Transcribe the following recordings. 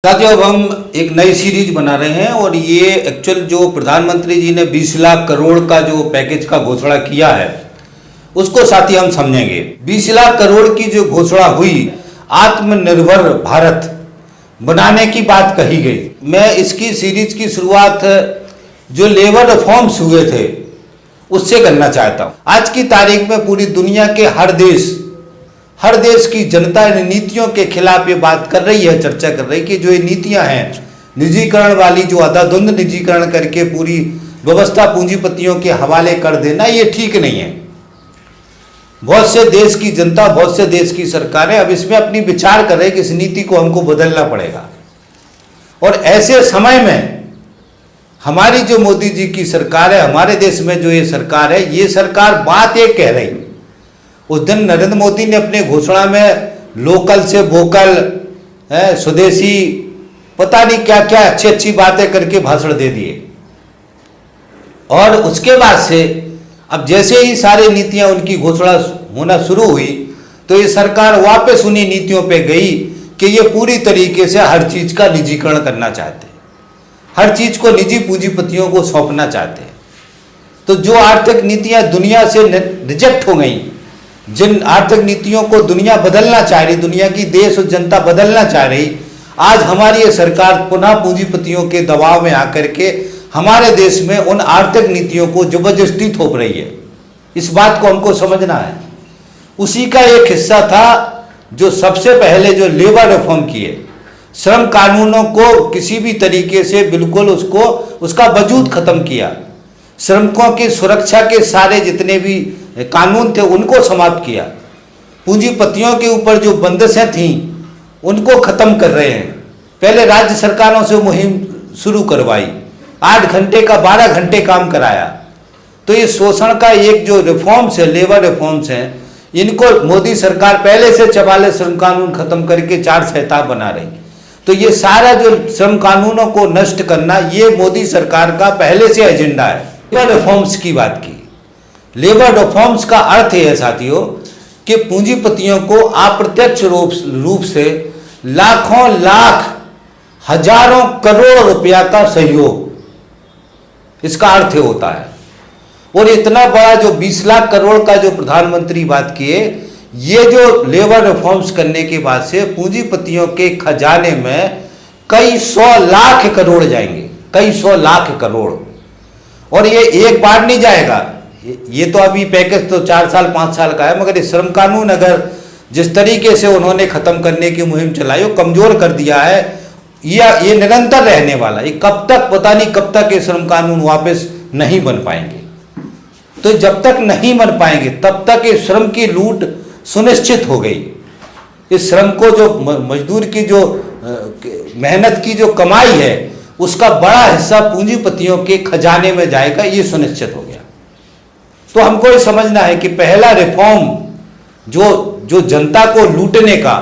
साथियों, अब हम एक नई सीरीज बना रहे हैं और ये एक्चुअल जो प्रधानमंत्री जी ने 20 लाख करोड़ का जो पैकेज का घोषणा किया है उसको साथी हम समझेंगे। 20 लाख करोड़ की जो घोषणा हुई, आत्मनिर्भर भारत बनाने की बात कही गई। मैं इसकी सीरीज की शुरुआत जो लेबर रिफॉर्म्स हुए थे उससे करना चाहता हूं। आज की तारीख में पूरी दुनिया के हर देश की जनता इन नीतियों के खिलाफ ये बात कर रही है, चर्चा कर रही है कि जो ये नीतियां हैं निजीकरण वाली, जो अंधाधुंध निजीकरण करके पूरी व्यवस्था पूंजीपतियों के हवाले कर देना, ये ठीक नहीं है। बहुत से देश की जनता, बहुत से देश की सरकारें अब इसमें अपनी विचार कर रहे हैं कि इस नीति को हमको बदलना पड़ेगा। और ऐसे समय में हमारी जो मोदी जी की सरकार है, हमारे देश में जो ये सरकार है, ये सरकार बात एक कह रही। उस दिन नरेंद्र मोदी ने अपने घोषणा में लोकल से वोकल, स्वदेशी, पता नहीं क्या क्या अच्छी अच्छी बातें करके भाषण दे दिए। और उसके बाद से अब जैसे ही सारी नीतियां उनकी घोषणा होना शुरू हुई तो ये सरकार वापस उन्हीं नीतियों पे गई कि ये पूरी तरीके से हर चीज का निजीकरण करना चाहते हैं, हर चीज को निजी पूंजीपतियों को सौंपना चाहते हैं। तो जो आर्थिक नीतियां दुनिया से रिजेक्ट हो गई, जिन आर्थिक नीतियों को दुनिया बदलना चाह रही, दुनिया की देश और जनता बदलना चाह रही, आज हमारी ये सरकार पुनः पूंजीपतियों के दबाव में आकर के हमारे देश में उन आर्थिक नीतियों को जबरदस्ती थोप रही है। इस बात को हमको समझना है। उसी का एक हिस्सा था जो सबसे पहले जो लेबर रिफॉर्म किए, श्रम कानूनों को किसी भी तरीके से बिल्कुल उसका वजूद खत्म किया। श्रमिकों की सुरक्षा के सारे जितने भी कानून थे उनको समाप्त किया। पूंजीपतियों के ऊपर जो बंदिशें थीं उनको खत्म कर रहे हैं। पहले राज्य सरकारों से मुहिम शुरू करवाई, 8 घंटे का 12 घंटे काम कराया। तो ये शोषण का एक जो रिफॉर्म्स है, लेबर रिफॉर्म्स हैं, इनको मोदी सरकार पहले से 44 श्रम कानून खत्म करके 4 संहिता बना रही। तो ये सारा जो श्रम कानूनों को नष्ट करना, ये मोदी सरकार का पहले से एजेंडा है। लेबर रिफॉर्म्स की बात की। लेबर रिफॉर्म्स का अर्थ है साथियों कि पूंजीपतियों को अप्रत्यक्ष रूप से लाखों लाख हजारों करोड़ रुपया का सहयोग, इसका अर्थ होता है। और इतना बड़ा जो 20 लाख करोड़ का जो प्रधानमंत्री बात किए, ये जो लेबर रिफॉर्म्स करने के बाद से पूंजीपतियों के खजाने में कई 100 लाख करोड़ जाएंगे, कई 100 लाख करोड़। और ये एक बार नहीं जाएगा, ये तो अभी पैकेज तो 4 साल 5 साल का है, मगर ये श्रम कानून अगर जिस तरीके से उन्होंने खत्म करने की मुहिम चलाई, वो कमजोर कर दिया है, ये निरंतर रहने वाला। ये कब तक, पता नहीं कब तक ये श्रम कानून वापस नहीं बन पाएंगे। तो जब तक नहीं बन पाएंगे तब तक ये श्रम की लूट सुनिश्चित हो गई। इस श्रम को, जो मजदूर की जो मेहनत की जो कमाई है, उसका बड़ा हिस्सा पूंजीपतियों के खजाने में जाएगा, ये सुनिश्चित हो गया। तो हमको ये समझना है कि पहला रिफॉर्म जो जनता को लूटने का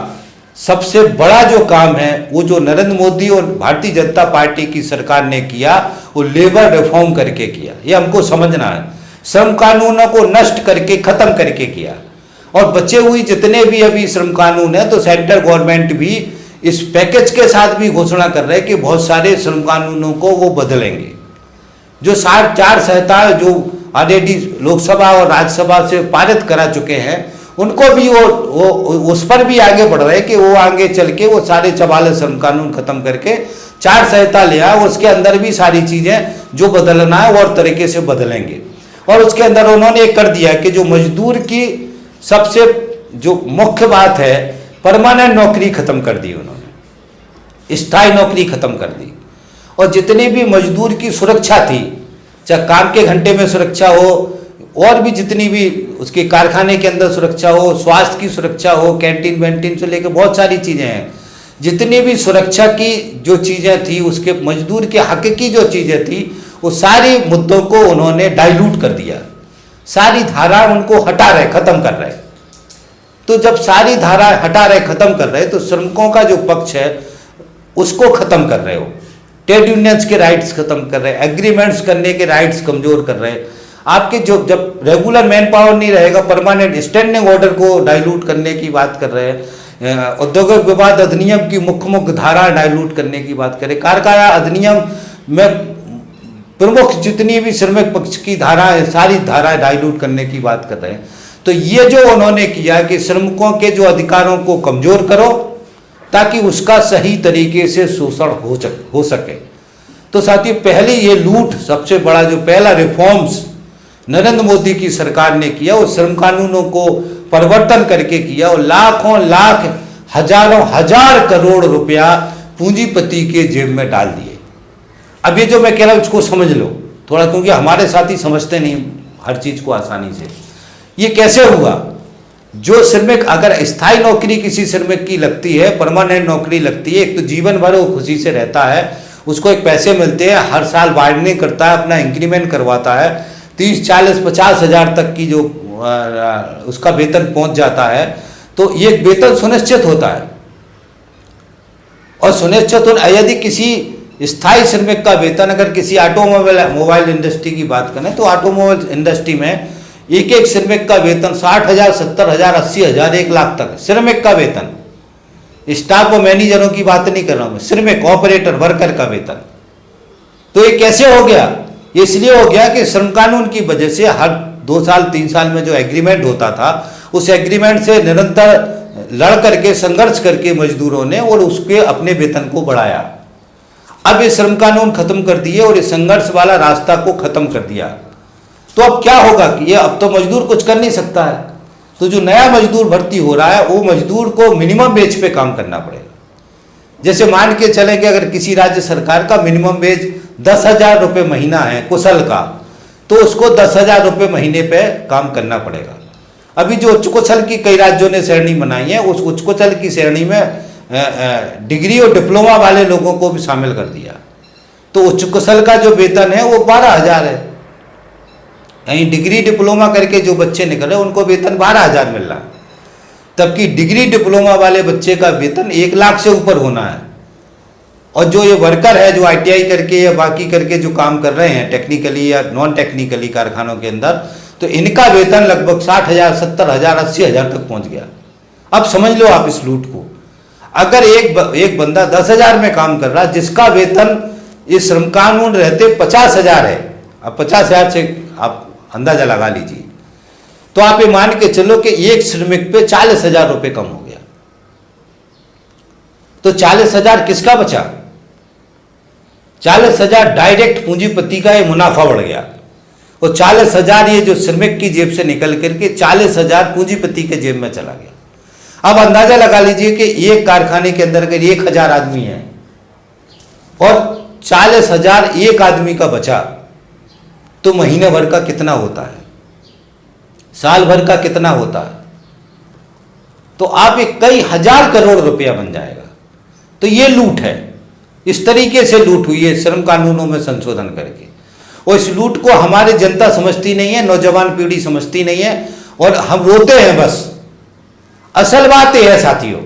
सबसे बड़ा जो काम है, वो जो नरेंद्र मोदी और भारतीय जनता पार्टी की सरकार ने किया, वो लेबर रिफॉर्म करके किया। ये हमको समझना है। श्रम कानूनों को नष्ट करके, खत्म करके किया। और बचे हुए जितने भी अभी श्रम कानून है, तो सेंट्रल गवर्नमेंट भी इस पैकेज के साथ भी घोषणा कर रहे हैं कि बहुत सारे श्रम कानूनों को वो बदलेंगे। जो 4 संहिताएं जो ऑलरेडी लोकसभा और राज्यसभा से पारित करा चुके हैं, उनको भी वो उस पर भी आगे बढ़ रहे हैं कि वो आगे चल के वो सारे 44 श्रम कानून खत्म करके 4 संहिता ले आए। उसके अंदर भी सारी चीजें जो बदलना है वो और तरीके से बदलेंगे। और उसके अंदर उन्होंने एक कर दिया कि जो मजदूर की सबसे जो मुख्य बात है, परमानेंट नौकरी खत्म कर दी उन्होंने, स्थायी नौकरी खत्म कर दी। और जितनी भी मजदूर की सुरक्षा थी, चाहे काम के घंटे में सुरक्षा हो, और भी जितनी भी उसके कारखाने के अंदर सुरक्षा हो, स्वास्थ्य की सुरक्षा हो, कैंटीन वैंटीन से लेकर बहुत सारी चीज़ें हैं, जितनी भी सुरक्षा की जो चीज़ें थी, उसके मजदूर के हक की जो चीज़ें थी, वो सारी मुद्दों को उन्होंने डाइल्यूट कर दिया। सारी धारा उनको हटा रहे, खत्म कर रहे। तो जब सारी धारा हटा रहे, खत्म कर रहे, तो श्रमिकों का जो पक्ष है उसको खत्म कर रहे हो। ट्रेड यूनियंस के राइट्स खत्म कर रहे, एग्रीमेंट्स करने के राइट्स कमजोर कर रहे। आपके जो जब रेगुलर मैन पावर नहीं रहेगा, परमानेंट स्टैंडिंग ऑर्डर को डाइल्यूट करने की बात कर रहे हैं। औद्योगिक विवाद अधिनियम की मुख्य धारा डाइल्यूट करने की बात करें, कारागार अधिनियम में प्रमुख जितनी भी श्रमिक पक्ष की धारा है सारी धारा डाइल्यूट करने की बात कर रहे हैं। तो ये जो उन्होंने किया कि श्रमिकों के जो अधिकारों को कमजोर करो ताकि उसका सही तरीके से शोषण हो सके। तो साथियों, पहले ये लूट, सबसे बड़ा जो पहला रिफॉर्म्स नरेंद्र मोदी की सरकार ने किया वो श्रम कानूनों को परिवर्तन करके किया और लाखों लाख हजारों हजार करोड़ रुपया पूंजीपति के जेब में डाल दिए। अब ये जो मैं कह रहा हूं इसको समझ लो थोड़ा, क्योंकि हमारे साथी समझते नहीं हर चीज को आसानी से। ये कैसे हुआ? जो श्रमिक, अगर स्थायी नौकरी किसी श्रमिक की लगती है, परमानेंट नौकरी लगती है, एक तो जीवन भर वो खुशी से रहता है, उसको एक पैसे मिलते हैं, हर साल बार्गेनिंग करता है, अपना इंक्रीमेंट करवाता है, 30, 40, 50 हजार तक की जो उसका वेतन पहुंच जाता है। तो ये वेतन सुनिश्चित होता है और सुनिश्चित यदि किसी स्थायी श्रमिक का वेतन, अगर किसी मोबाइल इंडस्ट्री की बात करें तो ऑटोमोबाइल इंडस्ट्री में एक एक श्रमिक का वेतन 60,000, 70,000, 80,000, 1 लाख तक श्रमिक का वेतन। स्टाफ और मैनेजरों की बात नहीं कर रहा हूं मैं, श्रमिक, ऑपरेटर, वर्कर का वेतन। तो ये कैसे हो गया? ये इसलिए हो गया कि श्रम कानून की वजह से हर 2 साल 3 साल में जो एग्रीमेंट होता था उस एग्रीमेंट से निरंतर लड़ करके, संघर्ष करके मजदूरों ने और उसके अपने वेतन को बढ़ाया। अब ये श्रम कानून खत्म कर दिए और इस संघर्ष वाला रास्ता को खत्म कर दिया। तो अब क्या होगा कि ये अब तो मजदूर कुछ कर नहीं सकता है, तो जो नया मजदूर भर्ती हो रहा है वो मजदूर को मिनिमम वेज पे काम करना पड़ेगा। जैसे मान के चले कि अगर किसी राज्य सरकार का मिनिमम वेज 10,000 रुपये महीना है कुशल का, तो उसको 10,000 रुपये महीने पे काम करना पड़ेगा। अभी जो उच्च कुशल की कई राज्यों ने श्रेणी बनाई है, उस उच्च कुशल की श्रेणी में डिग्री और डिप्लोमा वाले लोगों को भी शामिल कर दिया। तो उच्च कुशल का जो वेतन है वो 12,000 है, यानी डिग्री डिप्लोमा करके जो बच्चे निकले उनको वेतन 12,000 मिल रहा है, जबकि डिग्री डिप्लोमा वाले बच्चे का वेतन 1 लाख से ऊपर होना है। और जो ये वर्कर है, जो ITI करके या बाकी करके जो काम कर रहे हैं टेक्निकली या नॉन टेक्निकली कारखानों के अंदर, तो इनका वेतन लगभग 60,000, 70,000, 80,000 तक पहुंच गया। अब समझ लो आप इस लूट को। अगर एक बंदा 10,000 में काम कर रहा है जिसका वेतन इस श्रम कानून रहते 50,000 है, अब 50,000 से आप अंदाजा लगा लीजिए, तो आप ये मान के चलो कि एक श्रमिक पे 40,000 रुपये कम हो गया। तो 40,000 किसका बचा? 40,000 डायरेक्ट पूंजीपति का ये मुनाफा बढ़ गया और 40,000 ये जो श्रमिक की जेब से निकल करके 40,000 पूंजीपति के जेब में चला गया। अब अंदाजा लगा लीजिए कि एक कारखाने के अंदर अगर 1,000 आदमी है और 40,000 एक आदमी का बचा, तो महीने भर का कितना होता है, साल भर का कितना होता है? तो आप एक कई हजार करोड़ रुपया बन जाएगा। तो ये लूट है, इस तरीके से लूट हुई है श्रम कानूनों में संशोधन करके। और इस लूट को हमारी जनता समझती नहीं है, नौजवान पीढ़ी समझती नहीं है और हम रोते हैं बस। असल बात यह है साथियों,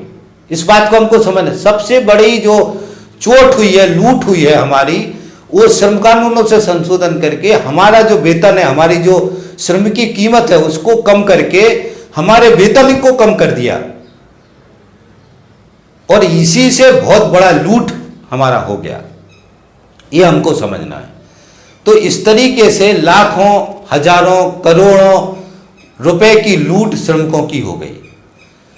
इस बात को हमको समझना, सबसे बड़ी जो चोट हुई है, लूट हुई है हमारी, वो श्रम कानूनों से संशोधन करके हमारा जो वेतन है, हमारी जो श्रम की कीमत है उसको कम करके हमारे वेतन को कम कर दिया और इसी से बहुत बड़ा लूट हमारा हो गया। ये हमको समझना है। तो इस तरीके से लाखों, हजारों, करोड़ों रुपए की लूट श्रमिकों की हो गई।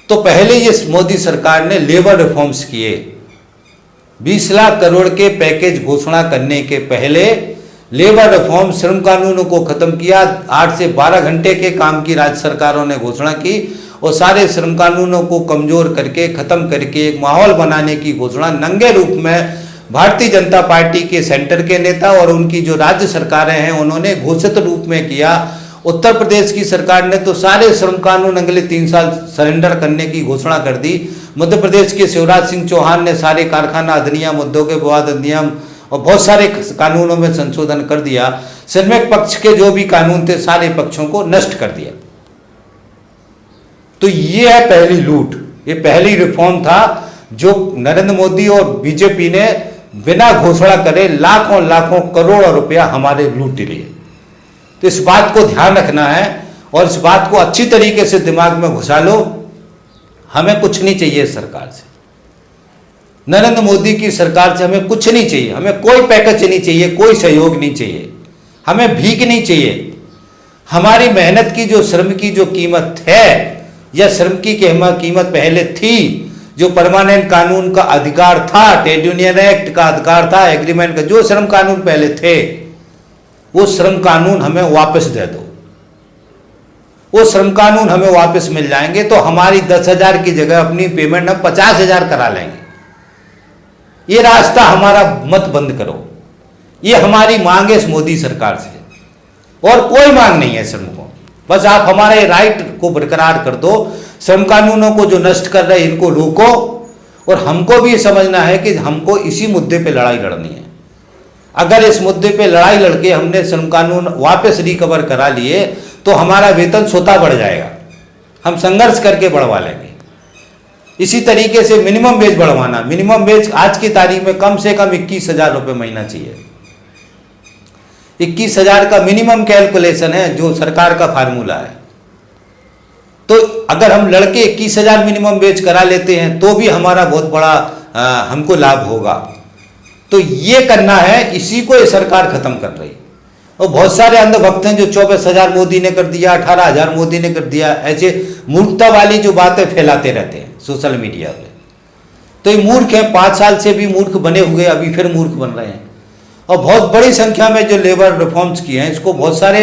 तो पहले ये मोदी सरकार ने लेबर रिफॉर्म्स किए, 20 लाख करोड़ के पैकेज घोषणा करने के पहले लेबर रिफॉर्म, श्रम कानूनों को खत्म किया। 8 से 12 घंटे के काम की राज्य सरकारों ने घोषणा की और सारे श्रम कानूनों को कमजोर करके, खत्म करके एक माहौल बनाने की घोषणा नंगे रूप में भारतीय जनता पार्टी के सेंटर के नेता और उनकी जो राज्य सरकारें हैं उन्होंने घोषित रूप में किया। उत्तर प्रदेश की सरकार ने तो सारे श्रम कानून अगले 3 साल सरेंडर करने की घोषणा कर दी। मध्य प्रदेश के शिवराज सिंह चौहान ने सारे कारखाना अधिनियम, औद्योगिक विवाद अधिनियम और बहुत सारे कानूनों में संशोधन कर दिया। श्रमिक पक्ष के जो भी कानून थे सारे पक्षों को नष्ट कर दिया। तो ये है पहली लूट, ये पहली रिफॉर्म था जो नरेंद्र मोदी और बीजेपी ने बिना घोषणा करे लाखों लाखों करोड़ों रुपया हमारे लूट लिए। तो इस बात को ध्यान रखना है और इस बात को अच्छी तरीके से दिमाग में घुसा लो। हमें कुछ नहीं चाहिए सरकार से, नरेंद्र मोदी की सरकार से हमें कुछ नहीं चाहिए, हमें कोई पैकेज नहीं चाहिए, कोई सहयोग नहीं चाहिए, हमें भीख नहीं चाहिए। हमारी मेहनत की जो श्रम की जो कीमत है या श्रम की कीमत पहले थी, जो परमानेंट कानून का अधिकार था, ट्रेड यूनियन एक्ट का अधिकार था, एग्रीमेंट का जो श्रम कानून पहले थे, वो श्रम कानून हमें वापस दे दो। वो श्रम कानून हमें वापस मिल जाएंगे तो हमारी 10,000 की जगह अपनी पेमेंट हम 50,000 करा लेंगे। ये रास्ता हमारा मत बंद करो, ये हमारी मांग है इस मोदी सरकार से, और कोई मांग नहीं है श्रमिकों, बस आप हमारे राइट को बरकरार कर दो। श्रम कानूनों को जो नष्ट कर रहे हैं इनको रोको, और हमको भी समझना है कि हमको इसी मुद्दे पे लड़ाई लड़नी है। अगर इस मुद्दे पे लड़ाई लड़के हमने श्रम कानून वापस रिकवर करा लिए तो हमारा वेतन स्वतः बढ़ जाएगा, हम संघर्ष करके बढ़वा लेंगे। इसी तरीके से मिनिमम वेज बढ़वाना, मिनिमम वेज आज की तारीख में कम से कम 21,000 रुपये महीना चाहिए। 21,000 का मिनिमम कैलकुलेशन है जो सरकार का फार्मूला है। तो अगर हम लड़के 21,000 मिनिमम वेज करा लेते हैं तो भी हमारा बहुत बड़ा हमको लाभ होगा। तो ये करना है, इसी को ये सरकार खत्म कर रही। और बहुत सारे अंधभक्त हैं जो 24,000 मोदी ने कर दिया, 18,000 मोदी ने कर दिया, ऐसे मूर्खता वाली जो बातें फैलाते रहते हैं सोशल मीडिया पे। तो ये मूर्ख हैं, 5 साल से भी मूर्ख बने हुए अभी फिर मूर्ख बन रहे हैं। और बहुत बड़ी संख्या में जो लेबर रिफॉर्म्स किए हैं, इसको बहुत सारे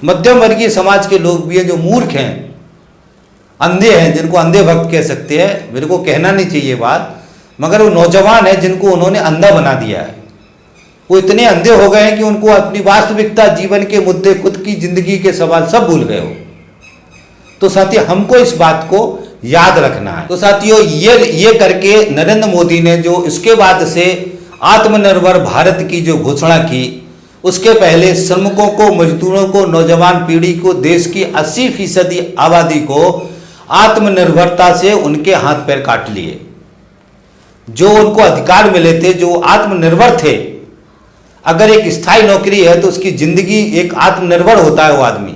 मध्यम वर्गीय समाज के लोग भी हैं जो मूर्ख हैं, अंधे हैं, जिनको अंधे भक्त कह सकते हैं। मेरे को कहना नहीं चाहिए बात, मगर वो नौजवान है जिनको उन्होंने अंधा बना दिया है। वो इतने अंधे हो गए हैं कि उनको अपनी वास्तविकता, जीवन के मुद्दे, खुद की जिंदगी के सवाल सब भूल गए हो। तो साथियों हमको इस बात को याद रखना है। तो साथियों ये करके नरेंद्र मोदी ने जो इसके बाद से आत्मनिर्भर भारत की जो घोषणा की, उसके पहले श्रमिकों को, मजदूरों को, नौजवान पीढ़ी को, देश की 80% आबादी को आत्मनिर्भरता से उनके हाथ पैर काट लिए। जो उनको अधिकार मिले थे, जो आत्मनिर्भर थे। अगर एक स्थायी नौकरी है तो उसकी जिंदगी एक आत्मनिर्भर होता है वो आदमी,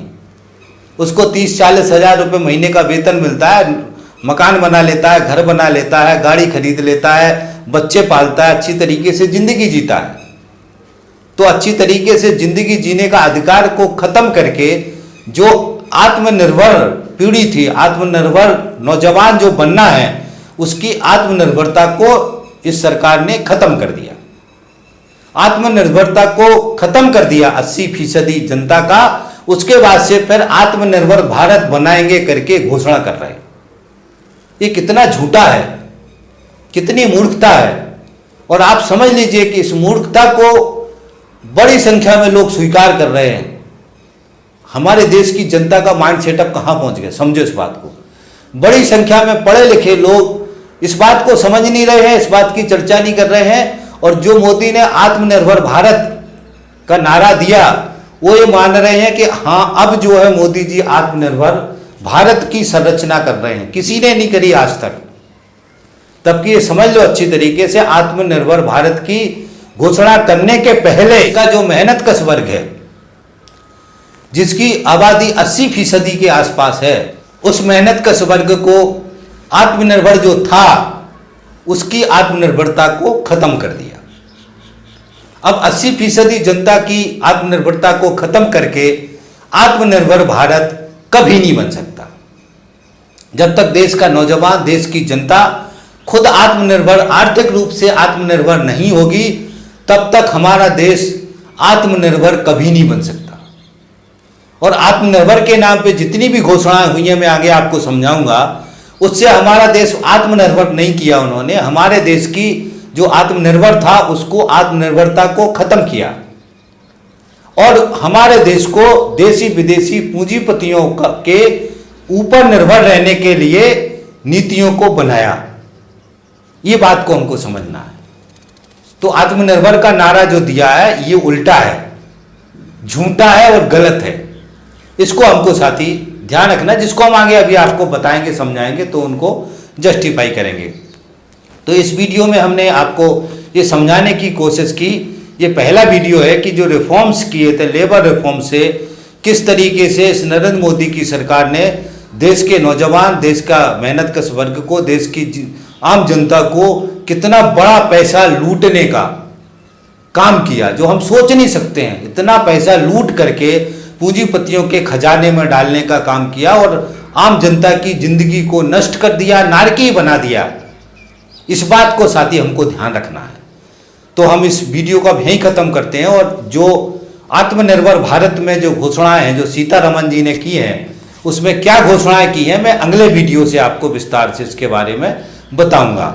उसको 30-40 हजार रुपये महीने का वेतन मिलता है, मकान बना लेता है, घर बना लेता है, गाड़ी खरीद लेता है, बच्चे पालता है, अच्छी तरीके से जिंदगी जीता है। तो अच्छी तरीके से जिंदगी जीने का अधिकार को खत्म करके जो आत्मनिर्भर पीढ़ी थी, आत्मनिर्भर नौजवान जो बनना है, उसकी आत्मनिर्भरता को इस सरकार ने खत्म कर दिया। आत्मनिर्भरता को खत्म कर दिया 80% जनता का। उसके बाद से फिर आत्मनिर्भर भारत बनाएंगे करके घोषणा कर रहे हैं। ये कितना झूठा है, कितनी मूर्खता है। और आप समझ लीजिए कि इस मूर्खता को बड़ी संख्या में लोग स्वीकार कर रहे हैं। हमारे देश की जनता का माइंड सेटअप कहां पहुंच गया, समझो इस बात को। बड़ी संख्या में पढ़े लिखे लोग इस बात को समझ नहीं रहे हैं, इस बात की चर्चा नहीं कर रहे हैं। और जो मोदी ने आत्मनिर्भर भारत का नारा दिया, वो ये मान रहे हैं कि हाँ अब जो है मोदी जी आत्मनिर्भर भारत की संरचना कर रहे हैं, किसी ने नहीं करी आज तक। तब कि ये समझ लो अच्छी तरीके से, आत्मनिर्भर भारत की घोषणा करने के पहले का जो मेहनत कश वर्ग है, जिसकी आबादी 80% के आसपास है, उस मेहनत कश वर्ग को आत्मनिर्भर जो था उसकी आत्मनिर्भरता को खत्म कर दिया। अब 80% जनता की आत्मनिर्भरता को खत्म करके आत्मनिर्भर भारत कभी नहीं बन सकता। जब तक देश का नौजवान, देश की जनता खुद आत्मनिर्भर, आर्थिक रूप से आत्मनिर्भर नहीं होगी, तब तक हमारा देश आत्मनिर्भर कभी नहीं बन सकता। और आत्मनिर्भर के नाम पे जितनी भी घोषणाएं हुई हैं, मैं आगे आपको समझाऊंगा, उससे हमारा देश आत्मनिर्भर नहीं किया उन्होंने। हमारे देश की जो आत्मनिर्भर था उसको, आत्मनिर्भरता को खत्म किया और हमारे देश को देशी विदेशी पूंजीपतियों के ऊपर निर्भर रहने के लिए नीतियों को बनाया। ये बात को हमको समझना है। तो आत्मनिर्भर का नारा जो दिया है ये उल्टा है, झूठा है और गलत है। इसको हमको साथी ध्यान रखना, जिसको हम आगे अभी आपको बताएंगे, समझाएंगे, तो उनको जस्टिफाई करेंगे। तो इस वीडियो में हमने आपको ये समझाने की कोशिश की। ये पहला वीडियो है कि जो रिफॉर्म्स किए थे, लेबर रिफॉर्म से किस तरीके से इस नरेंद्र मोदी की सरकार ने देश के नौजवान, देश का मेहनतकश वर्ग को, देश की आम जनता को कितना बड़ा पैसा लूटने का काम किया, जो हम सोच नहीं सकते हैं। इतना पैसा लूट करके पूंजीपतियों के खजाने में डालने का काम किया और आम जनता की जिंदगी को नष्ट कर दिया, नारकीय बना दिया। इस बात को साथी हमको ध्यान रखना है। तो हम इस वीडियो को अब यहीं खत्म करते हैं और जो आत्मनिर्भर भारत में जो घोषणाएं हैं जो सीतारमण जी ने की हैं, उसमें क्या घोषणाएं की हैं मैं अगले वीडियो से आपको विस्तार से इसके बारे में बताऊंगा।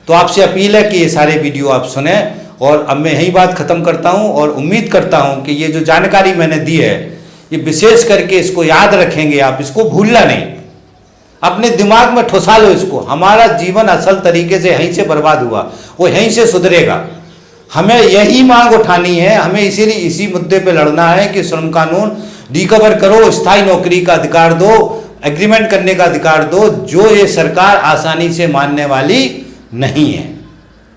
तो आपसे अपील है कि ये सारे वीडियो आप सुने और अब मैं यही बात खत्म करता हूं और उम्मीद करता हूं कि ये जो जानकारी मैंने दी है ये विशेष करके इसको याद रखेंगे आप, इसको भूलना नहीं, अपने दिमाग में ठुसा लो इसको। हमारा जीवन असल तरीके से यहीं से बर्बाद हुआ, वो यहीं से सुधरेगा। हमें यही मांग उठानी है, हमें इसीलिए इसी मुद्दे पे लड़ना है कि श्रम कानून रिकवर करो, स्थायी नौकरी का अधिकार दो, एग्रीमेंट करने का अधिकार दो, जो ये सरकार आसानी से मानने वाली नहीं है।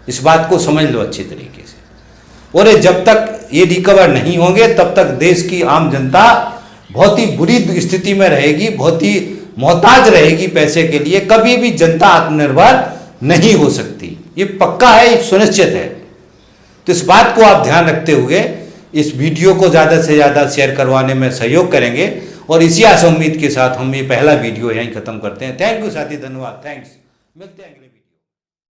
इस बात को समझ लो अच्छी तरीके से। और जब तक ये रिकवर नहीं होंगे तब तक देश की आम जनता बहुत ही बुरी स्थिति में रहेगी, बहुत ही मोहताज रहेगी पैसे के लिए। कभी भी जनता आत्मनिर्भर नहीं हो सकती, ये पक्का है, ये सुनिश्चित है। तो इस बात को आप ध्यान रखते हुए इस वीडियो को ज़्यादा से ज़्यादा शेयर करवाने में सहयोग करेंगे और इसी आशा उम्मीद के साथ हम ये पहला वीडियो यहीं खत्म करते हैं। थैंक यू साथी, धन्यवाद, थैंक्स। मिलते हैं अगले